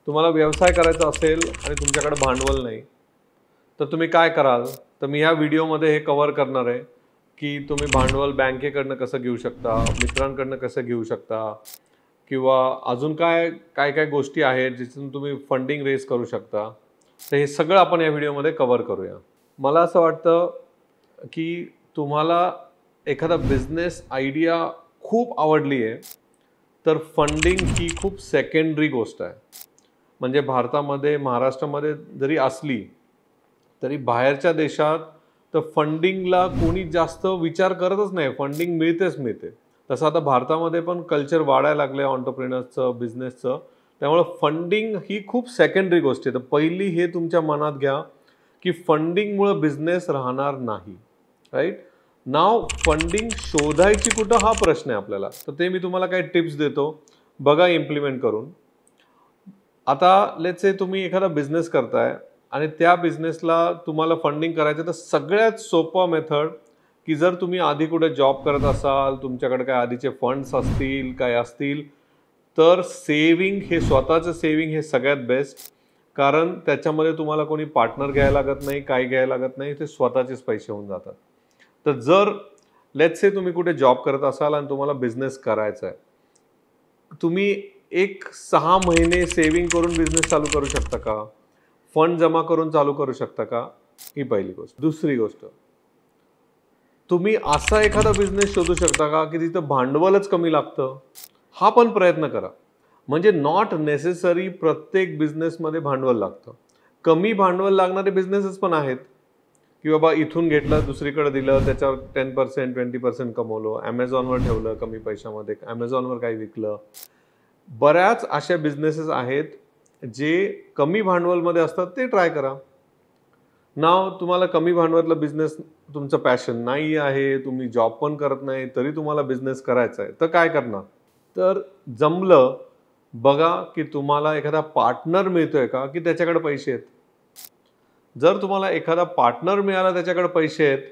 तुम्हाला व्यवसाय करायचा असेल आणि तुमच्याकडे भांडवल नाही तर तुम्ही काय कराल? तर मी या व्हिडिओमध्ये हे कव्हर करणार आहे की तुम्ही भांडवल बँकेकडनं कसं घेऊ शकता, मित्रांकडनं कसं घेऊ शकता, किंवा अजून काय काय काय गोष्टी आहेत जिथून तुम्ही फंडिंग रेज करू शकता. तर हे सगळं आपण या व्हिडिओमध्ये कव्हर करूया. मला असं वाटतं की तुम्हाला एखादा बिझनेस आयडिया खूप आवडली आहे तर फंडिंग ही खूप सेकंडरी गोष्ट आहे. म्हणजे भारतामध्ये, महाराष्ट्रामध्ये जरी असली तरी बाहेरच्या देशात तर फंडिंगला कोणी जास्त विचार करतच नाही, फंडिंग मिळतेच मिळते. तसं आता भारतामध्ये पण कल्चर वाढायला लागलं आहे ऑन्टरप्रिनर्सचं, बिझनेसचं. त्यामुळे फंडिंग ही खूप सेकंडरी गोष्ट आहे. तर पहिली हे तुमच्या मनात घ्या की फंडिंगमुळे बिझनेस राहणार नाही. राईट नाव फंडिंग शोधायची कुठं हा प्रश्न आहे आपल्याला. तर ते मी तुम्हाला काही टिप्स देतो, बघा इम्प्लिमेंट करून. आता लेट्स से तुम्ही एखादा बिझनेस करताय आणि त्या बिझनेसला तुम्हाला फंडिंग करायचं, तर सगळ्यात सोपा मेथड की जर तुम्ही आधी कुठे जॉब करत असाल, तुमच्याकडे काय आधीचे फंड्स असतील, काय असतील, तर सेविंग हे स्वतःचं सेविंग हे सगळ्यात बेस्ट. कारण त्याच्यामध्ये तुम्हाला कोणी पार्टनर घ्यायला लागत नाही, काही घ्यायला लागत नाही, ते स्वतःचेच पैसे होऊन जातात. तर जर लेट्स से तुम्ही कुठे जॉब करत असाल आणि तुम्हाला बिझनेस करायचा आहे, तुम्ही 6 महिने सेविंग करून बिझनेस चालू करू शकता का? फंड जमा करून चालू करू शकता का? ही पहिली गोष्ट. दुसरी गोष्ट, तुम्ही असा एखादा बिझनेस शोधू शकता का की तिथं भांडवलच कमी लागतं? हा पण प्रयत्न करा. म्हणजे नॉट नेसेसरी प्रत्येक बिझनेसमध्ये भांडवल लागतं. कमी भांडवल लागणारे बिझनेसेस पण आहेत की बाबा इथून घेतलं, दुसरीकडे दिलं, त्याच्यावर 10% 20% कमवलं, ॲमेझॉनवर ठेवलं कमी पैशामध्ये, ॲमेझॉनवर काही विकलं. बऱ्याच अशा बिझनेसेस आहेत जे कमी भांडवलमध्ये असतात, ते ट्राय करा. नाव तुम्हाला कमी भांडवलातला बिझनेस तुमचं पॅशन नाही आहे, तुम्ही जॉब पण करत नाही, तरी तुम्हाला बिझनेस करायचा आहे, तर काय करणार? तर जमलं बघा की तुम्हाला एखादा पार्टनर मिळतोय का की त्याच्याकडे पैसे आहेत. जर तुम्हाला एखादा पार्टनर मिळाला, त्याच्याकडे पैसे आहेत,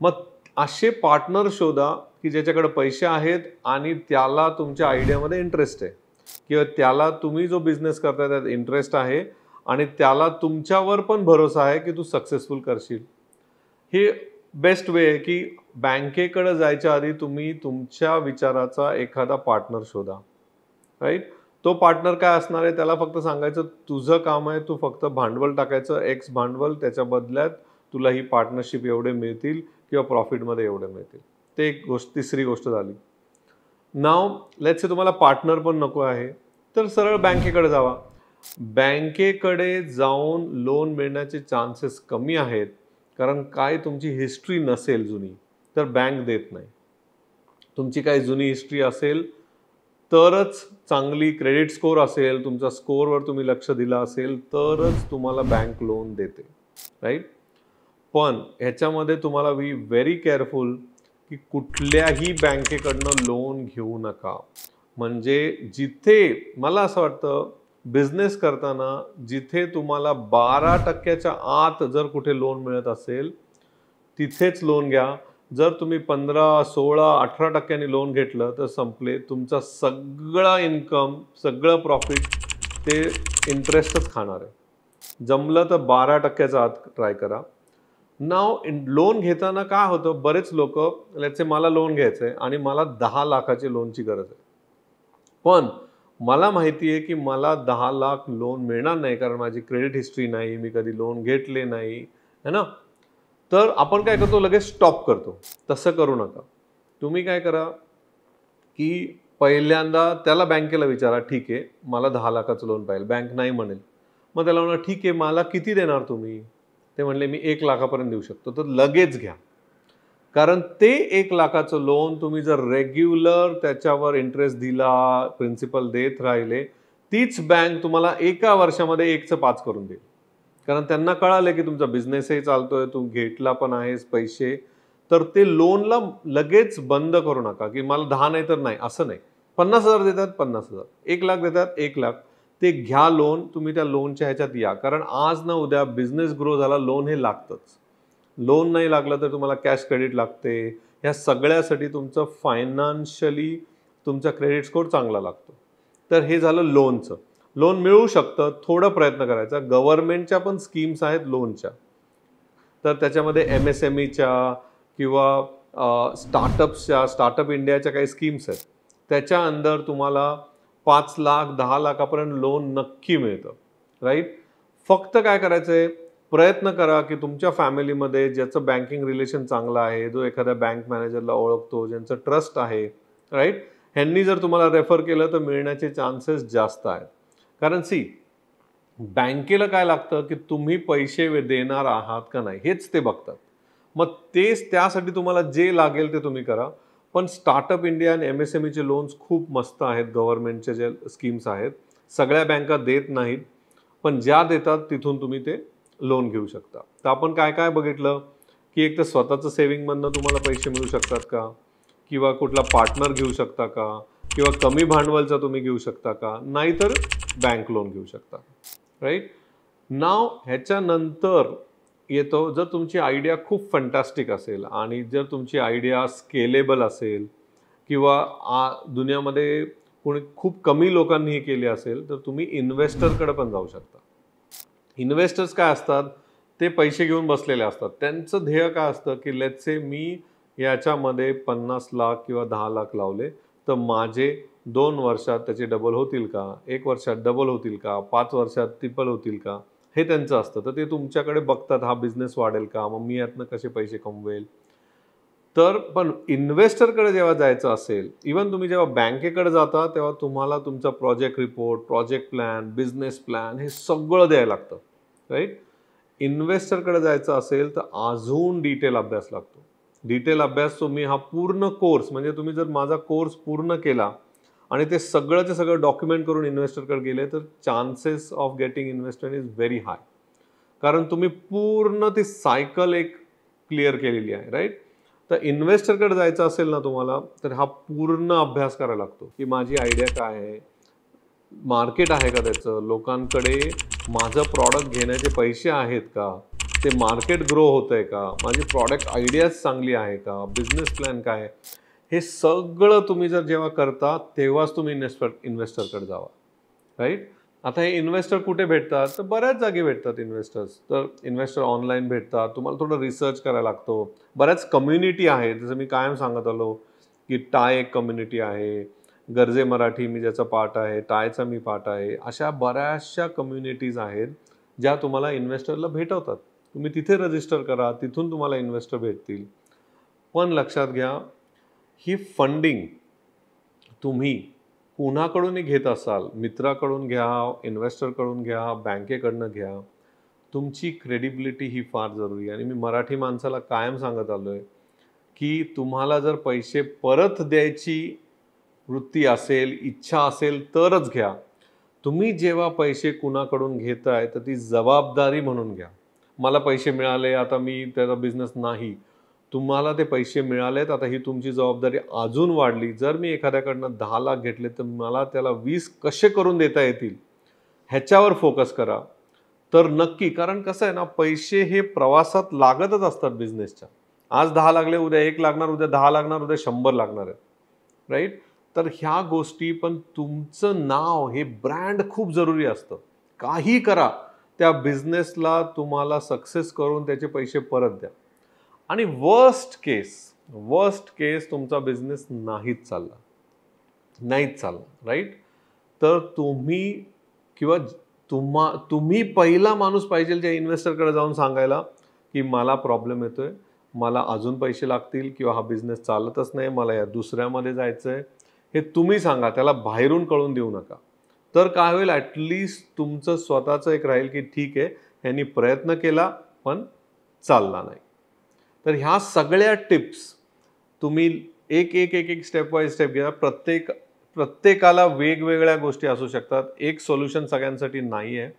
मग असे पार्टनर शोधा की ज्याच्याकडे पैसे आहेत आणि त्याला तुमच्या आयडियामध्ये इंटरेस्ट आहे, किंवा त्याला तुम्ही जो बिझनेस करताय त्यात इंटरेस्ट आहे आणि त्याला तुमच्यावर पण भरोसा आहे की तू सक्सेसफुल करशील. हे बेस्ट वे आहे की बँकेकडे जायच्या आधी तुम्ही तुमच्या विचाराचा एखादा पार्टनर शोधा. राईट तो पार्टनर काय असणार आहे, त्याला फक्त सांगायचं तुझं काम आहे, तू फक्त भांडवल टाकायचं, एक्स भांडवल, त्याच्या बदल्यात तुला ही पार्टनरशिप एवढे मिळतील किंवा प्रॉफिटमध्ये एवढे मिळतील. ते एक गोष्ट. तिसरी गोष्ट झाली. नाव लेट्स से तुम्हाला पार्टनर पण नको आहे, तर सरळ बँकेकडे जावा. बँकेकडे जाऊन लोन मिळण्याचे चान्सेस कमी आहेत, कारण काय तुमची हिस्ट्री नसेल जुनी तर बँक देत नाही. तुमची काही जुनी हिस्ट्री असेल तरच, चांगली क्रेडिट स्कोअर असेल, तुमच्या स्कोअरवर तुम्ही लक्ष दिलं असेल तरच तुम्हाला बँक लोन देते. राईट पण ह्याच्यामध्ये तुम्हाला बी व्हेरी केअरफुल की कुठल्याही बँकेकडनं लोन घेऊ नका. म्हणजे जिथे मला असं वाटतं बिझनेस करताना जिथे तुम्हाला 12% आत जर कुठे लोन मिळत असेल तिथेच लोन घ्या. जर तुम्ही 15, 16, 18% लोन घेतलं तर संपले. तुमचा सगळा इन्कम, सगळं प्रॉफिट ते इंटरेस्टच खाणार आहे. जमलं तर 12% आत ट्राय करा. नाव लोन घेताना काय होतं, बरेच लोक लेट्स से मला लोन घ्यायचं आहे आणि मला 10 लाखाची लोनची गरज आहे, पण मला माहिती आहे की मला 10 लाख लोन मिळणार नाही कारण माझी क्रेडिट हिस्ट्री नाही, मी कधी लोन घेतले नाही, है ना. तर आपण काय करतो, लगेच स्टॉप करतो. तसं करू नका. तुम्ही काय करा की पहिल्यांदा त्याला बँकेला विचारा, ठीक आहे मला 10 लाखाचं लोन पाहिजे, बँक नाही म्हणेल, मग त्याला म्हणा ठीक आहे मला किती देणार तुम्ही? ते म्हणले मी 1 लाखापर्यंत देऊ शकतो, तर लगेच घ्या. कारण ते 1 लाखाचं लोन तुम्ही जर रेग्युलर त्याच्यावर इंटरेस्ट दिला, प्रिन्सिपल देत राहिले, तीच बँक तुम्हाला एका वर्षामध्ये 1/5 करून देईल. कारण त्यांना कळालं की तुमचा बिझनेसही चालतोय, तू घेतला पण आहेस पैसे, तर ते लोनला लगेच बंद करू नका की मला 10 नाही तर नाही, असं नाही. 50,000 देतात 50,000, 1 लाख देतात 1 लाख, ते घ्या लोन. तुम्ही त्या लोनच्या ह्याच्यात या, कारण आज ना उद्या बिझनेस ग्रो झाला, लोन हे लागतंच. लोन नाही लागलं तर तुम्हाला कॅश क्रेडिट लागते. ह्या सगळ्यासाठी तुमचं फायनान्शियली तुमचा क्रेडिट स्कोअर चांगला लागतो. तर हे झालं लोनचं. लोन मिळू शकतं, थोडं प्रयत्न करायचा. गव्हर्नमेंटच्या पण स्कीम्स आहेत लोनच्या. तर त्याच्यामध्ये MSMEच्या किंवा स्टार्टअप इंडियाच्या काही स्कीम्स आहेत. त्याच्या अंदर तुम्हाला 5 लाख 10 लाखापर्यंत लोन नक्की मिळतं, राईट. फक्त काय करायचं आहे, प्रयत्न करा की तुमच्या फॅमिलीमध्ये ज्याचं बँकिंग रिलेशन चांगलं आहे, जो एखाद्या बँक मॅनेजरला ओळखतो, ज्यांचं ट्रस्ट आहे, राईट, ह्यांनी जर तुम्हाला रेफर केलं तर मिळण्याचे चान्सेस जास्त आहेत. कारण बँकेला काय लागतं की तुम्ही पैसे देणार आहात का नाही हेच ते बघतात. मग तेच त्यासाठी तुम्हाला जे लागेल ते तुम्ही करा. पण स्टार्टअप इंडिया आणि MSMEचे लोन्स खूप मस्त आहेत. गव्हर्नमेंटचे जे स्कीम्स आहेत सगळ्या बँका देत नाहीत, पण ज्या देतात तिथून तुम्ही ते लोन घेऊ शकता. तर आपण काय काय बघितलं की एक तर स्वतःचं सेव्हिंगमधनं तुम्हाला पैसे मिळू शकतात का, किंवा कुठला पार्टनर घेऊ शकता का, किंवा कमी भांडवलचा तुम्ही घेऊ शकता का, नाहीतर बँक लोन घेऊ शकता, राईट. नाव ह्याच्यानंतर येतो, जर तुमची आयडिया खूप फंटॅस्टिक असेल आणि जर तुमची आयडिया स्केलेबल असेल किंवा दुनियामध्ये कोणी खूप कमी लोकांनी हे केले असेल तर तुम्ही इन्व्हेस्टरकडे पण जाऊ शकता. इन्व्हेस्टर्स काय असतात, ते पैसे घेऊन बसलेले असतात. त्यांचं ध्येय काय असतं की लेट्स से मी याच्यामध्ये 50 लाख किंवा 10 लाख लावले तर माझे 2 वर्षात त्याचे डबल होतील का, 1 वर्षात डबल होतील का, 5 वर्षात ट्रिपल होतील का, हे त्यांचं असतं. तर ते तुमच्याकडे बघतात हा बिझनेस वाढेल का, मग मी यातनं कसे पैसे कमवेल. तर पण इन्व्हेस्टरकडे जेव्हा जायचं असेल, इवन तुम्ही जेव्हा बँकेकडे जाता तेव्हा तुम्हाला तुमचा project report, project plan, business plan हे सगळं द्यायला लागतं, राईट. इन्व्हेस्टरकडे जायचं असेल तर अजून डिटेल अभ्यास लागतो. डिटेल अभ्यास तुम्ही हा पूर्ण कोर्स, म्हणजे तुम्ही जर माझा कोर्स पूर्ण केला आणि ते सगळंचे सगळं डॉक्युमेंट करून इन्व्हेस्टरकडे गेले तर chances of getting investor is very high. कारण तुम्ही पूर्ण ती सायकल एक क्लिअर केलेली आहे, राईट. तर इन्व्हेस्टरकडे जायचं असेल ना तुम्हाला तर हा पूर्ण अभ्यास करायला लागतो की माझी आयडिया काय आहे, मार्केट आहे का त्याचं, लोकांकडे माझं प्रॉडक्ट घेण्याचे पैसे आहेत का, ते मार्केट ग्रो होत आहे का, माझी प्रॉडक्ट आयडियाज चांगली आहे का, बिझनेस प्लॅन काय आहे, हे सगळं तुम्ही जर जेव्हा करता तेव्हाच तुम्ही इन्व्हेस्टरकडे जावा, राईट. आता हे इन्व्हेस्टर कुठे भेटतात, तर बऱ्याच जागी भेटतात इन्व्हेस्टर्स. तर इन्व्हेस्टर ऑनलाईन भेटतात, तुम्हाला थोडं रिसर्च करायला लागतो. बऱ्याच कम्युनिटी आहे, जसं मी कायम सांगत आलो की टाय एक कम्युनिटी आहे, गरजे मराठी मी ज्याचा पार्ट आहे, टायचा मी पार्ट आहे, अशा बऱ्याचशा कम्युनिटीज आहेत ज्या तुम्हाला इन्व्हेस्टरला भेटवतात. तुम्ही तिथे रजिस्टर करा, तिथून तुम्हाला इन्व्हेस्टर भेटतील. पण लक्षात घ्या, ही फंडिंग तुम्ही कुणाकडूनही घेत असाल, मित्राकडून घ्या, इन्व्हेस्टरकडून घ्या, बँकेकडनं घ्या, तुमची क्रेडिबिलिटी ही फार जरुरी आहे. आणि मी मराठी माणसाला कायम सांगत आलो आहे की तुम्हाला जर पैसे परत द्यायची वृत्ती असेल, इच्छा असेल तरच घ्या. तुम्ही जेव्हा पैसे कुणाकडून घेताय तर ती जबाबदारी म्हणून घ्या. मला पैसे मिळाले, आता मी त्याचा बिझनेस नाही. तुम्हाला ते पैसे मिळालेत, आता ही तुमची जबाबदारी अजून वाढली. जर मी एखाद्याकडनं 10 लाख घेतले तर मला त्याला 20 कसे करून देता येतील ह्याच्यावर फोकस करा. तर नक्की, कारण कसं आहे ना, पैसे हे प्रवासात लागतच असतात बिझनेसच्या. आज 10 लागले, उद्या 1 लागणार, उद्या 10 लागणार, उद्या 100 लागणार आहेत, राईट. तर ह्या गोष्टी, पण तुमचं नाव हे ब्रँड खूप जरुरी असतं. काही करा, त्या बिझनेसला तुम्हाला सक्सेस करून त्याचे पैसे परत द्या. आणि वर्स्ट केस तुमचा बिझनेस नाहीच चालला, राईट. तर तुम्ही किंवा तुम्ही पहिला माणूस पाहिजे ज्या इन्व्हेस्टरकडे जाऊन सांगायला की मला प्रॉब्लेम येतोय, मला अजून पैसे लागतील, किंवा हा बिझनेस चालतच नाही, मला या दुसऱ्यामध्ये जायचं आहे, हे तुम्ही सांगा. त्याला बाहेरून कळून देऊ नका. तर काय होईल, ॲटलिस्ट तुमचं स्वतःचं एक राहील की ठीक आहे, ह्यांनी प्रयत्न केला पण चालला नाही. तर ह्या सगळ्या टिप्स तुम्ही एक स्टेप बाय स्टेप घ्या. प्रत्येकाला वेगवेगळ्या गोष्टी असू शकतात. एक सोल्युशन सगळ्यांसाठी नाही आहे,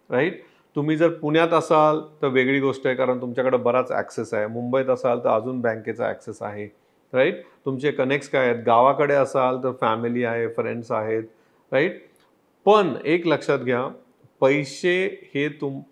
राईट. तुम्ही जर पुण्यात असाल तर वेगळी गोष्ट आहे, कारण तुमच्याकडे बराच ॲक्सेस आहे. मुंबईत असाल तर अजून बँकेचा ॲक्सेस आहे, राईट. तुमचे कनेक्ट्स काय आहेत, गावाकडे असाल तर फॅमिली आहे, फ्रेंड्स आहेत, राईट. पण एक लक्षात घ्या,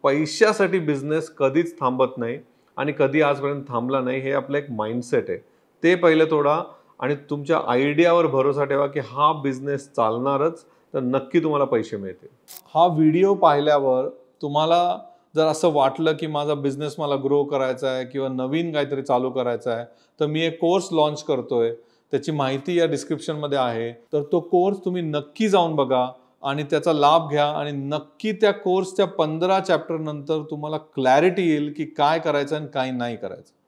पैशासाठी बिझनेस कधीच थांबत नाही आणि कधी आजपर्यंत थांबला नाही. हे आपलं एक माइंडसेट आहे, ते पहिलं तोडा आणि तुमच्या आयडियावर भरोसा ठेवा की हा बिझनेस चालणारच. तर नक्की तुम्हाला पैसे मिळतील. हा व्हिडिओ पाहिल्यावर तुम्हाला जर असं वाटलं की माझा बिझनेस मला ग्रो करायचा आहे किंवा नवीन काहीतरी चालू करायचं आहे, तर मी एक कोर्स लॉन्च करतोय, त्याची माहिती या डिस्क्रिप्शनमध्ये आहे. तर तो कोर्स तुम्ही नक्की जाऊन बघा आणि त्याचा लाभ घ्या आणि नक्की त्या कोर्सच्या 15 चॅप्टर नंतर तुम्हाला क्लॅरिटी येईल की काय करायचं आणि काय नाही करायचं.